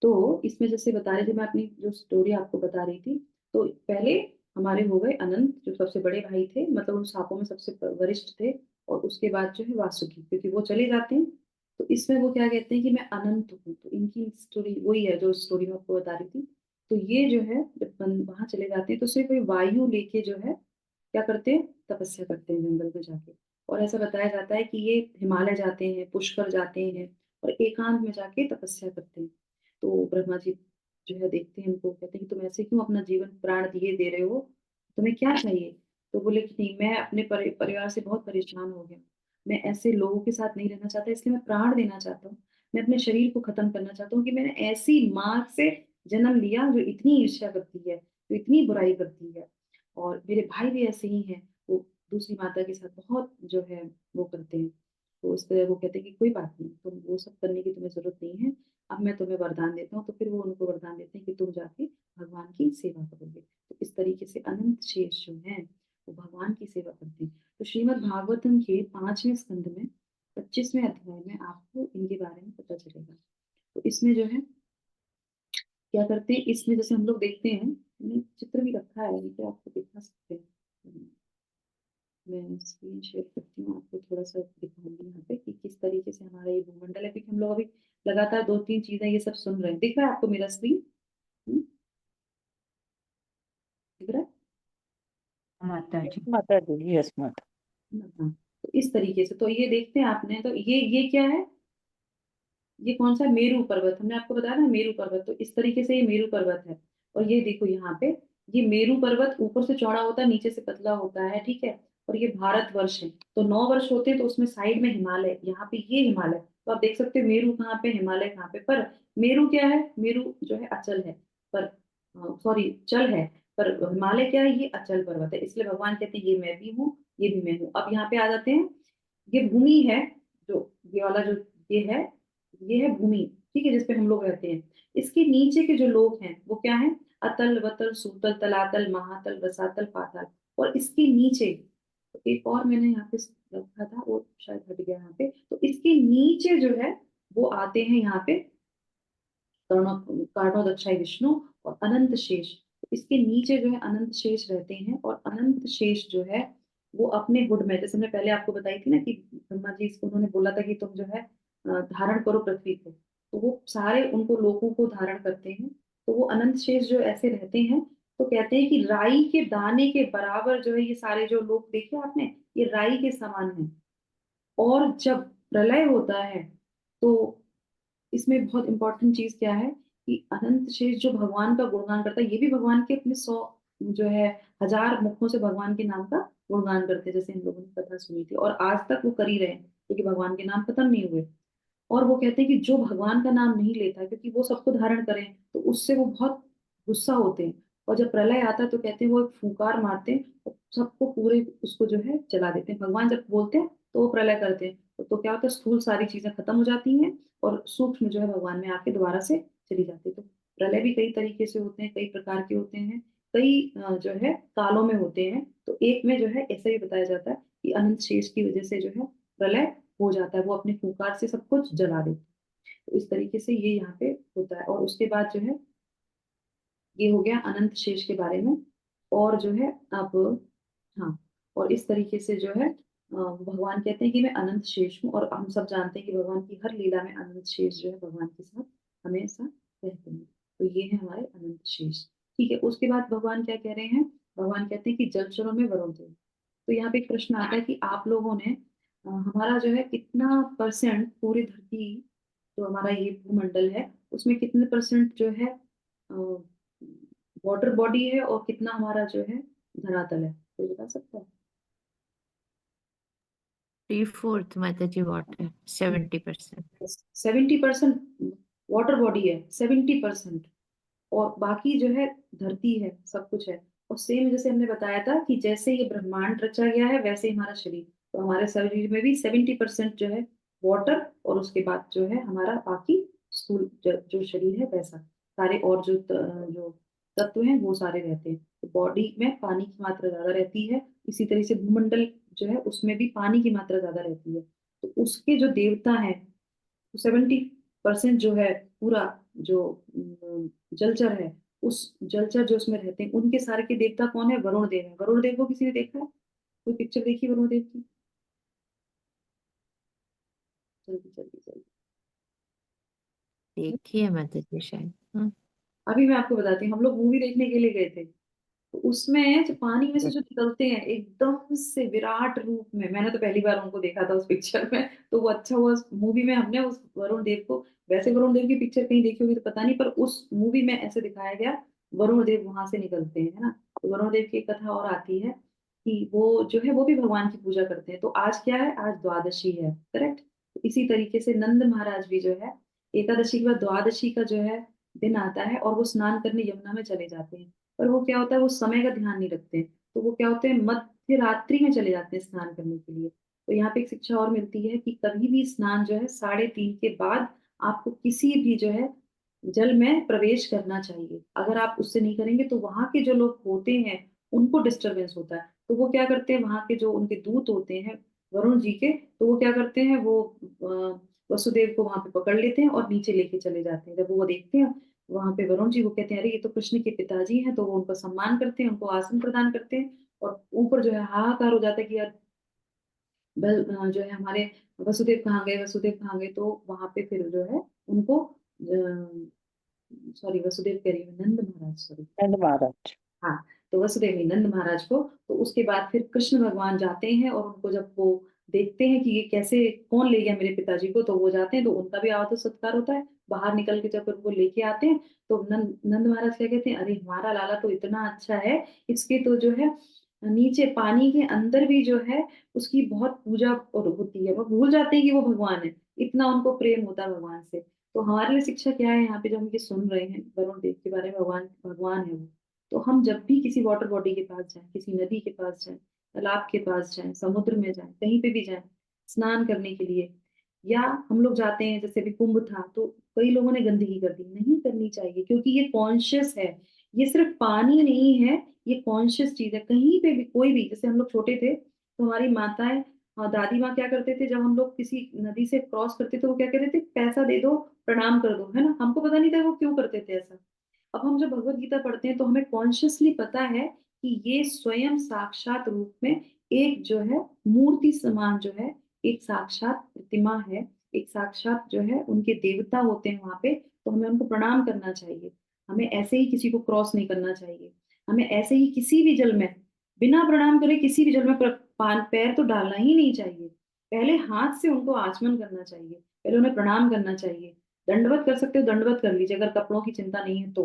तो इसमें जैसे बता रहे थे, मैं अपनी जो स्टोरी आपको बता रही थी, तो पहले हमारे हो गए अनंत, जो सबसे बड़े भाई थे, मतलब उन सांपों में सबसे वरिष्ठ थे। और उसके बाद जो है वासुकी, क्योंकि वो चले जाते हैं। तो इसमें वो क्या कहते हैं कि मैं अनंत हूँ। तो इनकी स्टोरी वही है जो स्टोरी मैं आपको बता रही थी। तो ये जो है जब वहां चले जाते हैं, तो सिर्फ कोई वायु लेके जो है क्या करते हैं, तपस्या करते हैं जंगल में जाके। और ऐसा बताया जाता है कि ये हिमालय जाते हैं, पुष्कर जाते हैं, और एकांत में जाके तपस्या करते हैं। तो ब्रह्मा जी जो है देखते हैं उनको, कहते हैं कि तुम ऐसे क्यों अपना जीवन प्राण दिए दे रहे हो, तुम्हें क्या चाहिए। तो बोले कि नहीं, मैं अपने परिवार से बहुत परेशान हो गया, मैं ऐसे लोगों के साथ नहीं रहना चाहता, इसलिए मैं प्राण देना चाहता हूँ। मैं अपने शरीर को खत्म करना चाहता हूँ कि मैंने ऐसी माँ से जन्म लिया जो इतनी ईर्ष्या करती है, जो इतनी बुराई करती है। और मेरे भाई भी ऐसे ही हैं, वो दूसरी माता के साथ बहुत जो है वो करते हैं। तो उस तरह वो कहते हैं कि कोई बात नहीं, तुम वो सब करने की तुम्हें जरूरत नहीं है, अब मैं तुम्हें वरदान देता हूँ। तो फिर वो उनको वरदान देते हैं कि तुम जाके भगवान की सेवा करोगे। तो इस तरीके से अनंत शेष जो है वो भगवान की सेवा करते हैं। तो श्रीमद् भागवतम के 5वें स्कंद में 25वें अध्याय में आपको इनके बारे में पता चलेगा। तो इसमें जो है क्या करते हैं, इसमें जैसे हम लोग देखते हैं, मैंने चित्र भी रखा है, ये तो आपको दिखा सकते हैं। मैं स्क्रीन शेयर करती हूँ, आपको थोड़ा सा दिखाऊंगी यहाँ पे कि किस तरीके से हमारा ये भूमंडल है, क्योंकि हम लोग अभी लगातार 2-3 चीजें ये सब सुन रहे हैं। दिख रहा है आपको मेरा स्क्रीन? दिख रहा है? माता जी। माता जी, यस माता। हाँ। तो इस तरीके से तो ये देखते हैं आपने, तो ये क्या है, ये कौन सा मेरू पर्वत, हमने आपको बताया ना मेरू पर्वत। तो इस तरीके से ये मेरू पर्वत है। और ये देखो यहाँ पे, ये मेरू पर्वत ऊपर से चौड़ा होता है, नीचे से पतला होता है, ठीक है। और ये भारतवर्ष है, तो 9 वर्ष होते हैं, तो उसमें साइड में हिमालय, यहाँ पे ये हिमालय। तो आप देख सकते हो मेरू कहाँ पे, हिमालय कहाँ पे। पर मेरू क्या है, मेरू जो है अचल है, पर सॉरी चल है, पर हिमालय क्या है, ये अचल पर्वत है। इसलिए भगवान कहते हैं ये मैं भी हूँ, ये भी मैं हूँ। अब यहाँ पे आ जाते हैं, ये भूमि है, जो ये वाला जो ये है, ये है भूमि, ठीक है, जिसपे हम लोग रहते हैं। इसके नीचे के जो लोग हैं वो क्या है, अतल वतल सूतल तलातल महातल रसातल पाताल। और इसके नीचे एक और मैंने यहाँ पे रखा था, वो शायद हट गया यहाँ पे। तो इसके नीचे जो है वो आते हैं यहाँ पे कारणोदक्षाय विष्णु और अनंत शेष। तो इसके नीचे जो है अनंत शेष रहते हैं। और अनंत शेष जो है वो अपने हुड में, जैसे हमने पहले आपको बताई थी ना कि ब्रह्मा जी इसको उन्होंने बोला था कि तुम जो है धारण करो पृथ्वी को, तो वो सारे उनको लोगों को धारण करते हैं। तो वो अनंत शेष जो ऐसे रहते हैं, तो कहते हैं कि राई के दाने के बराबर जो है ये सारे जो लोग देखे आपने, ये राई के समान है। और जब प्रलय होता है तो इसमें बहुत इंपॉर्टेंट चीज क्या है कि अनंत शेष जो भगवान का गुणगान करता है, ये भी भगवान के अपने 100 जो है 1000 मुखों से भगवान के नाम का गुणगान करते हैं, जैसे हम लोगों ने कथा सुनी थी, और आज तक वो कर ही रहे हैं क्योंकि भगवान के नाम खत्म नहीं हुए। और वो कहते हैं कि जो भगवान का नाम नहीं लेता, क्योंकि वो सबको धारण करें, तो उससे वो बहुत गुस्सा होते हैं। और जब प्रलय आता है तो कहते हैं वो एक फूंकार मारते हैं और सबको पूरे उसको जो है जला देते हैं। भगवान जब बोलते हैं तो वो प्रलय करते हैं, तो क्या होता है, स्थूल सारी चीजें खत्म हो जाती हैं और सूक्ष्म जो है भगवान में आके दोबारा से चली जाती है। तो प्रलय भी कई तरीके से होते हैं, कई प्रकार के होते हैं, कई जो है कालों में होते हैं। तो एक में जो है ऐसा ही बताया जाता है कि अनंत शेष की वजह से जो है प्रलय हो जाता है, वो अपने फूंकार से सब कुछ जला देते हैं। तो इस तरीके से ये यहाँ पे होता है। और उसके बाद जो है ये हो गया अनंत शेष के बारे में। और जो है अब, हाँ, और इस तरीके से जो है भगवान कहते हैं कि मैं अनंत शेष हूँ, और हम सब जानते हैं कि भगवान की हर लीला में अनंत शेष जो है भगवान के साथ हमेशा रहते हैं। तो ये है हमारे अनंत शेष। ठीक है, उसके बाद भगवान क्या कह रहे हैं, भगवान कहते हैं कि जलचरों में वरुण देव। तो यहाँ पे एक प्रश्न आता है कि आप लोगों ने हमारा जो है कितना परसेंट पूरी धरती, जो हमारा ये भूमंडल है, उसमें कितने परसेंट जो है वाटर बॉडी है और कितना हमारा जो है धरातल है, कोई बता सकता है? 3/4 माता जी वाटर, 70%। 70% वाटर बॉडी है, 70%, और बाकी जो है धरती है, सब कुछ है। और सेम जैसे हमने बताया था कि जैसे ये ब्रह्मांड रचा गया है वैसे ही हमारा शरीर, तो हमारे शरीर में भी 70% जो है वाटर, और उसके बाद जो है हमारा बाकी स्थूल जो शरीर है वैसा, सारे और जो तत्व हैं वो सारे रहते हैं। तो बॉडी में पानी की मात्रा ज्यादा रहती है, इसी तरह से भूमंडल जो है उसमें भी पानी की मात्रा ज्यादा रहती है। तो उसके जो देवता है, 70% जो है पूरा जो जलचर है, उस जलचर जो उसमें रहते हैं उनके सारे के देवता कौन है, वरुण देव है। वरुण देव को किसी ने देखा है? कोई पिक्चर देखी वरुण देव की? जल्दी जल्दी जल्दी। देखिए माता जी शायद। अभी मैं आपको बताती हूँ, हम लोग मूवी देखने के लिए गए थे, तो उसमें जो पानी में से जो निकलते हैं एकदम से विराट रूप में, मैंने तो पहली बार उनको देखा था उस पिक्चर में, तो वो अच्छा हुआ उस मूवी में हमने उस वरुण देव को, वैसे वरुण देव की पिक्चर कहीं देखी होगी तो पता नहीं, पर उस मूवी में ऐसे दिखाया गया, वरुण देव वहां से निकलते हैं, है ना। तो वरुण देव की एक कथा और आती है कि वो जो है वो भी भगवान की पूजा करते हैं। तो आज क्या है, आज द्वादशी है, करेक्ट। तो इसी तरीके से नंद महाराज भी जो है एकादशी के बाद द्वादशी का जो है दिन आता है और वो स्नान करने यमुना में चले जाते हैं। पर वो क्या होता है, वो समय का ध्यान नहीं रखते हैं, तो वो क्या होते हैं, मध्य रात्रि में चले जाते हैं स्नान करने के लिए। तो यहाँ पे एक शिक्षा और मिलती है कि कभी भी स्नान जो है 3:30 के बाद आपको किसी भी जो है जल में प्रवेश करना चाहिए। अगर आप उससे नहीं करेंगे तो वहां के जो लोग होते हैं उनको डिस्टरबेंस होता है। तो वो क्या करते हैं, वहां के जो उनके दूत होते हैं वरुण जी के, तो वो क्या करते हैं, वो वसुदेव को वहां पे पकड़ लेते हैं और नीचे लेके चले जाते हैं। जब वो देखते हैं वहां पे वरुण जी, वो कहते हैं अरे ये तो कृष्ण के पिताजी हैं, तो वो उनको सम्मान करते हैं, उनको आसन प्रदान करते हैं। और ऊपर जो है हाहाकार हो जाता है कि यार जो है हमारे वसुदेव कहाँ गए, वसुदेव कहाँ गए। तो वहां पे फिर जो है उनको, सॉरी वसुदेव कह रही हूँ, नंद महाराज, सॉरी, एंड महाराज। हाँ, तो वसुदेव नहीं, नंद महाराज को। तो उसके बाद फिर कृष्ण भगवान जाते हैं और उनको जब वो देखते हैं कि ये कैसे, कौन ले गया मेरे पिताजी को, तो वो जाते हैं, तो उनका भी आदर सत्कार होता है। बाहर निकल के जब उनको लेके आते हैं तो नंद महाराज क्या कहते हैं, अरे हमारा लाला तो इतना अच्छा है, इसके तो जो है नीचे पानी के अंदर भी जो है उसकी बहुत पूजा और होती है, वो भूल जाते हैं कि वो भगवान है, इतना उनको प्रेम होता है भगवान से। तो हमारे लिए शिक्षा क्या है यहाँ पे, जब हम ये सुन रहे हैं वरुण देव के बारे में, भगवान भगवान है वो, तो हम जब भी किसी वाटर बॉडी के पास जाएं, किसी नदी के पास जाएं, तालाब के पास जाएं, समुद्र में जाएं, कहीं पे भी जाएं स्नान करने के लिए, या हम लोग जाते हैं, जैसे अभी कुंभ था तो कई लोगों ने गंदगी कर दी, नहीं करनी चाहिए, क्योंकि ये कॉन्शियस है। ये सिर्फ पानी नहीं है, ये कॉन्शियस चीज है। कहीं पे भी कोई भी, जैसे हम लोग छोटे थे तो हमारी माताएं और दादी माँ क्या करते थे, जब हम लोग किसी नदी से क्रॉस करते थे वो क्या कहते थे, पैसा दे दो, प्रणाम कर दो, है ना। हमको पता नहीं था वो क्यों करते थे ऐसा। अब हम जब भगवत गीता पढ़ते हैं तो हमें कॉन्शियसली पता है कि ये स्वयं साक्षात रूप में एक जो है मूर्ति समान जो है, एक साक्षात प्रतिमा है, एक साक्षात जो है उनके देवता होते हैं वहां पे, तो हमें उनको प्रणाम करना चाहिए। हमें ऐसे ही किसी को क्रॉस नहीं करना चाहिए। हमें ऐसे ही किसी भी जल में बिना प्रणाम करे किसी भी जल में पैर तो डालना ही नहीं चाहिए। पहले हाथ से उनको आचमन करना चाहिए, पहले उन्हें प्रणाम करना चाहिए। दंडवत कर सकते हो, दंडवत कर लीजिए अगर कपड़ों की चिंता नहीं है तो।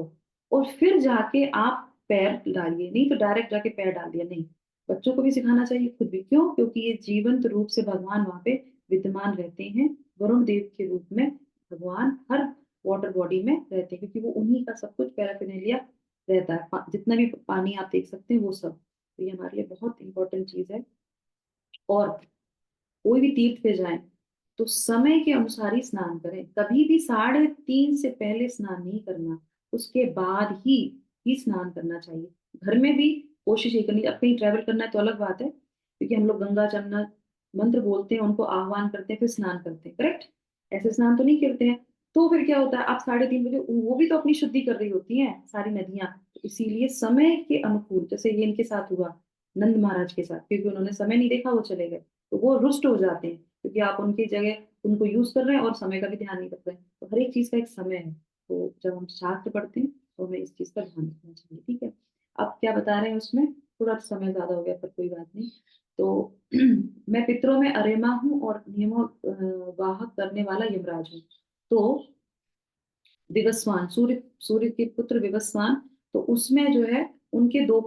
और फिर जाके आप पैर डालिए, नहीं तो डायरेक्ट जाके पैर डाल दिया नहीं। बच्चों को भी सिखाना चाहिए, खुद भी। क्यों? क्योंकि ये जीवंत रूप से भगवान वहां पे विद्यमान रहते हैं, वरुण देव के रूप में भगवान हर वाटर बॉडी में रहते हैं, क्योंकि वो उन्हीं का सब कुछ पैराफिनेलिया रहता है। जितना भी पानी आप देख सकते हैं वो सब, तो ये हमारे लिए बहुत इंपॉर्टेंट चीज है। और कोई भी तीर्थ पे जाएं तो समय के अनुसार ही स्नान करें। कभी भी 3:30 से पहले स्नान नहीं करना, उसके बाद ही स्नान करना चाहिए। घर में भी कोशिश ये करनी। अब कहीं ट्रैवल करना है तो अलग बात है, क्योंकि हम लोग गंगा जमुना मंत्र बोलते हैं, उनको आह्वान करते हैं, फिर स्नान करते हैं, करेक्ट? ऐसे स्नान तो नहीं करते हैं। तो फिर क्या होता है, आप 3:30 बजे, वो भी तो अपनी शुद्धि कर रही होती हैं सारी नदियां। तो इसीलिए समय के अनुकूल, जैसे ये इनके साथ हुआ नंद महाराज के साथ, क्योंकि उन्होंने समय नहीं देखा, वो चले गए, तो वो रुष्ट हो जाते हैं, क्योंकि आप उनकी जगह उनको यूज कर रहे हैं और समय का भी ध्यान नहीं रख रहे हैं। तो हर एक चीज का एक समय है। तो जब हम शास्त्र पढ़ते हैं तो हमें इस चीज का ध्यान रखना चाहिए, ठीक है? आप क्या बता रहे हैं उसमें? थोड़ा समय ज्यादा हो गया, पर कोई बात नहीं। तो मैं पितरों में अरेमा हूँ और नियमों वाहक करने वाला यमराज हूँ। तो विवस्वान, सूर्य सूर्य के पुत्र विवस्वान, तो उसमें जो है उनके दो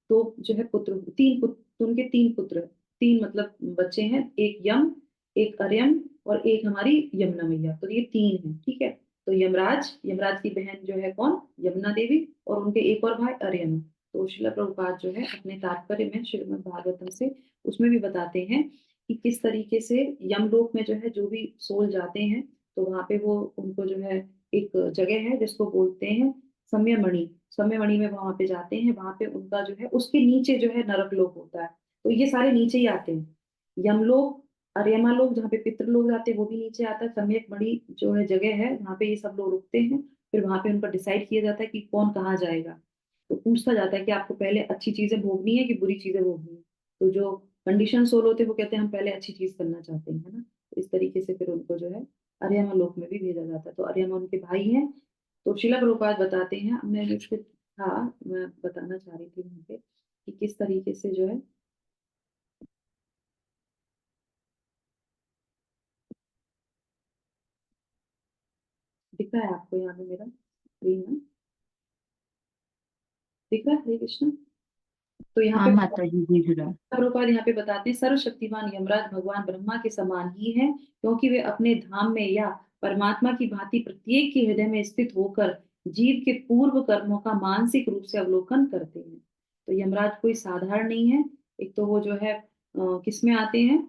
दो जो है पुत्र, उनके 3 पुत्र, 3 मतलब बच्चे हैं, एक यम, एक अर्यम और एक हमारी यमुना मैया। तो ये 3 है, ठीक है? तो यमराज, यमराज की बहन जो है कौन? यमुना देवी, और उनके एक और भाई अर्यम। तो श्रील प्रभुपाद जो है अपने तात्पर्य में श्रीमद् भागवतम से उसमें भी बताते हैं कि किस तरीके से यमलोक में जो है जो भी सोल जाते हैं, तो वहां पे वो उनको जो है एक जगह है जिसको बोलते हैं सम्यमणि। सम्यमणि में वहां पे जाते हैं, वहां पे उनका जो है उसके नीचे जो है नरक लोक होता है। तो ये सारे नीचे ही आते हैं। यमलोक, अर्यमा लोक जहाँ पे पितृ लोग जाते हैं वो भी नीचे आता है। सम्यक मणि जो है जगह है वहां पे ये सब लोग रुकते हैं। फिर वहां पे उनका डिसाइड किया जाता है कि कौन कहाँ जाएगा। तो पूछा जाता है कि आपको पहले अच्छी चीजें भोगनी है कि बुरी चीजें भोगनी है। तो जो कंडीशन सोल होते हैं वो कहते हैं हम पहले अच्छी चीज करना चाहते हैं, है ना? तो इस तरीके से फिर उनको जो है अर्यमा लोक में भी भेजा जाता है। तो अर्यमा उनके भाई हैं। तो शिला प्रभुपाद बताते हैं, हमने इसके था, मैं बताना चाह रही थी वहां पे कि किस तरीके से जो है दिख रहा है आपको यहाँ पे मेरा स्क्रीन में, दिख रहा है? हरे कृष्ण। तो यहाँ हाँ पे माता जी दिख रहा है। प्रभुपाद यहाँ पे बताते हैं सर्वशक्तिमान यमराज भगवान ब्रह्मा के समान ही है, क्योंकि वे अपने धाम में या परमात्मा की भांति प्रत्येक के हृदय में स्थित होकर जीव के पूर्व कर्मों का मानसिक रूप से अवलोकन करते हैं। तो यमराज कोई साधारण नहीं है। एक तो वो जो है किस में आते हैं,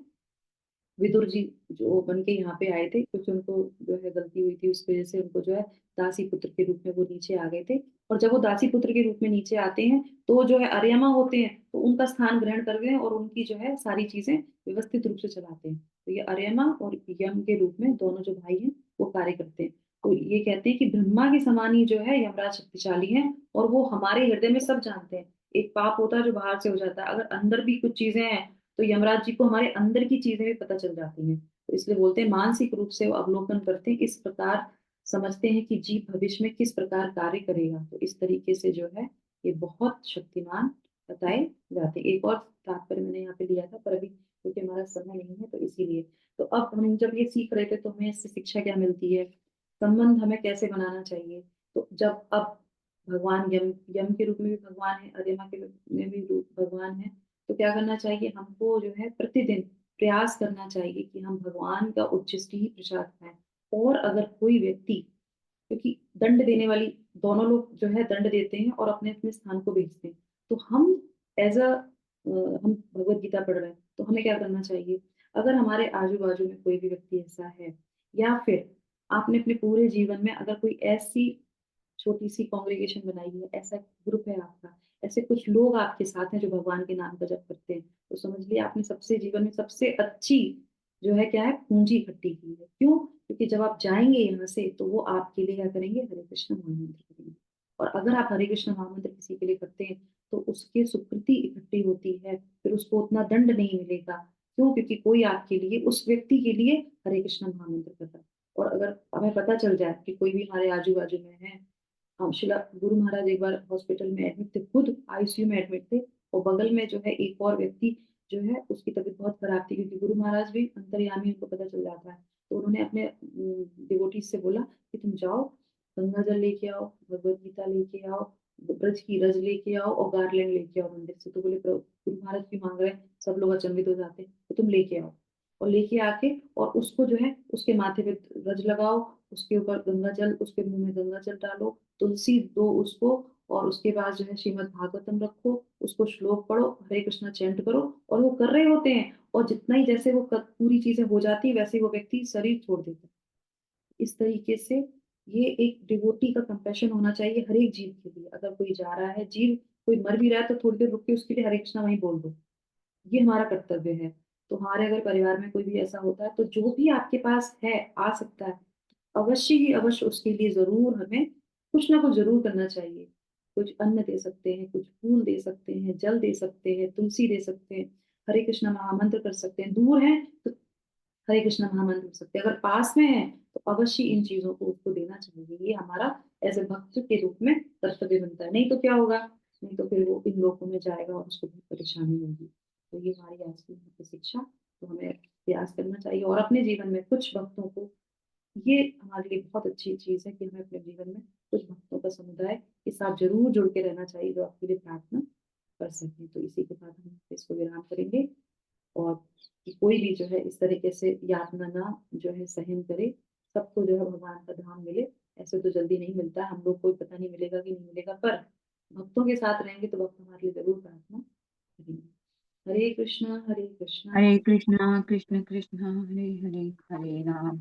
विदुर जी जो बन के यहाँ पे आए थे, क्योंकि उनको जो है गलती हुई थी, उस वजह से उनको जो है दासी पुत्र के रूप में वो नीचे आ गए थे। और जब वो दासी पुत्र के रूप में नीचे आते हैं तो जो है अर्यमा होते हैं, तो उनका स्थान ग्रहण करते हैं और उनकी जो है सारी चीजें व्यवस्थित रूप से चलाते हैं। तो ये अर्यमा और यम के रूप में दोनों जो भाई हैं वो कार्य करते हैं। तो ये कहते हैं कि ब्रह्मा के समान ही जो है यमराज शक्तिशाली है, और वो हमारे हृदय में सब जानते हैं। एक पाप होता है जो बाहर से हो जाता है, अगर अंदर भी कुछ चीजें हैं तो यमराज जी को हमारे अंदर की चीजें भी पता चल जाती हैं। तो इसलिए बोलते हैं मानसिक रूप से वो अवलोकन करते हैं, इस प्रकार समझते हैं कि जीव भविष्य में किस प्रकार कार्य करेगा। तो इस तरीके से जो है ये बहुत शक्तिमान बताए जाते हैं। एक और तात्पर्य मैंने यहाँ पे लिया था, पर अभी क्योंकि हमारा समय नहीं है तो इसीलिए। तो अब हम जब ये सीख रहे थे तो हमें इससे शिक्षा क्या मिलती है, संबंध हमें कैसे बनाना चाहिए। तो जब अब भगवान यम यम के रूप में भी भगवान है, अर्यमा के रूप में भी रूप भगवान है, तो क्या करना चाहिए हमको जो है प्रतिदिन प्रयास करना चाहिए कि हम भगवान का उच्छिष्ट ही प्रसाद खाएं। और अगर कोई व्यक्ति, क्योंकि दंड देने वाली, दोनों लोग जो है दंड देते हैं और अपने अपने स्थान को भेजते हैं, तो हम एज अ हम भगवत गीता पढ़ रहे हैं तो हमें क्या करना चाहिए। अगर हमारे आजू बाजू में कोई भी व्यक्ति ऐसा है, या फिर आपने अपने पूरे जीवन में अगर कोई ऐसी छोटी सी कांग्रेगेशन बनाई है, ऐसा ग्रुप है आपका, ऐसे कुछ लोग आपके साथ हैं जो भगवान के नाम का जप करते हैं, तो समझ लिया आपने सबसे जीवन में सबसे अच्छी जो है क्या है, पूंजी इकट्ठी की है। क्यों? क्योंकि जब आप जाएंगे यहाँ से तो वो आपके लिए क्या करेंगे, हरे कृष्ण महामंत्र करेंगे। और अगर आप हरे कृष्ण महामंत्र किसी के लिए करते हैं तो उसके सुकृति इकट्ठी होती है, फिर उसको उतना दंड नहीं मिलेगा। क्यों? क्योंकि कोई आपके लिए, उस व्यक्ति के लिए हरे कृष्णा महामंत्र कर रहा है। और अगर हमें पता चल जाए कि कोई भी हमारे आजू बाजू में है, शिला गुरु महाराज एक बार हॉस्पिटल में एडमिट थे, खुद आईसीयू में एडमिट थे, और बगल में जो है एक और व्यक्ति जो है उसकी तबीयत बहुत खराब थी, क्योंकि गुरु महाराज भी अंतर्यामी, उनको पता चल जाता है। तो उन्होंने अपने डिवोटीज से बोला कि तुम जाओ, गंगा जल लेके आओ, भगवत गीता लेके आओ, ब्रज की रज लेके आओ और गार्लैंड लेके आओ मंदिर से। तो बोले गुरु महाराज की मांग रहे हैं, सब लोग अचंभित हो जाते, तो तुम लेके आओ। और लेके आके और उसको जो है उसके माथे पे रज लगाओ, उसके ऊपर गंगा जल, उसके मुंह में गंगा जल डालो, तुलसी दो उसको, और उसके बाद जो है श्रीमद् भागवतम रखो, उसको श्लोक पढ़ो, हरे कृष्णा चैंट करो। और वो कर रहे होते हैं, और जितना ही जैसे वो पूरी चीजें हो जाती है, वैसे ही वो व्यक्ति शरीर छोड़ देता है। इस तरीके से ये एक डिवोटी का कंपैशन होना चाहिए हर एक जीव के लिए। अगर कोई जा रहा है, जीव कोई मर भी रहा है, तो थोड़ी देर रुक के उसके लिए हरे कृष्णा वहीं बोल दो, ये हमारा कर्तव्य है। तो हमारे अगर परिवार में कोई भी ऐसा होता है, तो जो भी आपके पास है, आ सकता है, अवश्य ही अवश्य उसके लिए जरूर हमें कुछ ना कुछ जरूर करना चाहिए। कुछ अन्न दे सकते हैं, कुछ फूल दे सकते हैं, जल दे सकते हैं, तुलसी दे सकते हैं, हरे कृष्णा महामंत्र कर सकते हैं। दूर है तो हरे कृष्णा महामंत्र कर सकते हैं, अगर पास में है तो अवश्य इन चीजों को उसको देना चाहिए। ये हमारा एज ए भक्त के रूप में कर्तव्य बनता है। नहीं तो क्या होगा? नहीं तो फिर वो इन लोगों में जाएगा और उसको बहुत परेशानी होगी। तो ये हमारी आज की शिक्षा, तो हमें प्रयास करना चाहिए। और अपने जीवन में कुछ भक्तों को, ये हमारे लिए बहुत अच्छी चीज है कि हमें अपने जीवन में कुछ भक्तों का समुदाय के साथ जरूर जुड़ के रहना चाहिए, जो आपके लिए प्रार्थना कर सकें। तो इसी के साथ हम इसको विराम करेंगे, और कि कोई भी जो है इस तरीके से यातना ना जो है सहन करे। सबको जो है भगवान का धाम मिले, ऐसे तो जल्दी नहीं मिलता है, हम लोग को पता नहीं मिलेगा कि नहीं मिलेगा, पर भक्तों के साथ रहेंगे तो भक्त हमारे लिए जरूर प्रार्थना करेंगे। हरे कृष्णा हरे कृष्णा कृष्ण कृष्ण हरे हरे,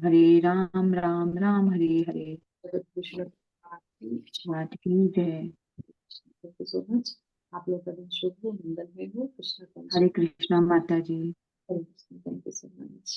हरे राम राम राम हरे हरे। जगत कृष्ण बात की जय। Thank you so much. आप लोग का दिन शुभ हो, मंगलमय हो, कृष्ण हरे कृष्णा माता जी। हरे